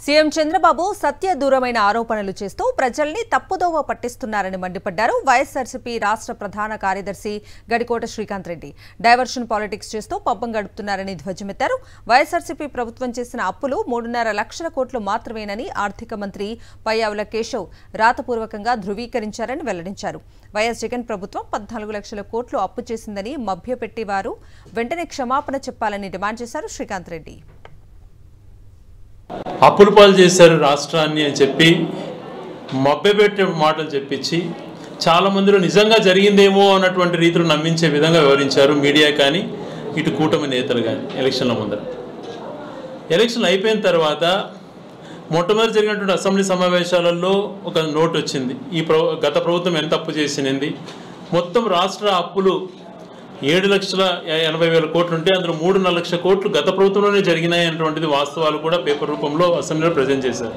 CM Chandrababu సత్యదూరమైన ఆరోపణలు చేస్తూ ప్రజల్ని తప్పుదోవ పట్టిస్తున్నారని మండిపడ్డారు. వైఎస్ఆర్సీపీ రాష్ట్ర ప్రధాన కార్యదర్శి గడికోట శ్రీకాంత్ రెడ్డి డైవర్షన్ పాలిటిక్స్ చేస్తూ పబ్బం గడుపుతున్నారని ధ్వజమెత్తారు. వైఎస్ఆర్సీపీ ప్రభుత్వం చేసిన అప్పులు 3.5 లక్షల కోట్లు మాత్రమేనని ఆర్థిక మంత్రి పయ్యావుల కేశవ్ రాతపూర్వకంగా ధృవీకరించారని వెల్లడించారు. వైఎస్ జగన్ ప్రభుత్వం 14 లక్షల కోట్లు అప్పు చేసిందని మభ్యపెట్టేవారు వెంటనే క్షమాపణ చెప్పాలని డిమాండ్ చేశారు శ్రీకాంత్ రెడ్డి. అప్పుల పాలు చేశారు రాష్ట్రాన్ని అని చెప్పి మభ్యపెట్టే మాటలు చెప్పించి చాలా మందిలో నిజంగా జరిగిందేమో అన్నటువంటి రీతిలో నమ్మించే విధంగా వివరించారు మీడియా కానీ ఇటు కూటమి నేతలు కానీ. ఎలక్షన్ల ముందర ఎలక్షన్లు అయిపోయిన తర్వాత మొట్టమొదటి జరిగినటువంటి అసెంబ్లీ సమావేశాలలో ఒక నోట్ వచ్చింది. గత ప్రభుత్వం ఎంత అప్పు చేసింది, మొత్తం రాష్ట్ర అప్పులు 7,80,000 కోట్లు ఉంటే అందులో 3.5 లక్షల కోట్లు గత ప్రభుత్వంలోనే జరిగినాయి అన్నటువంటిది వాస్తవాలు కూడా పేపర్ రూపంలో అసెంబ్లీలో ప్రజెంట్ చేశారు.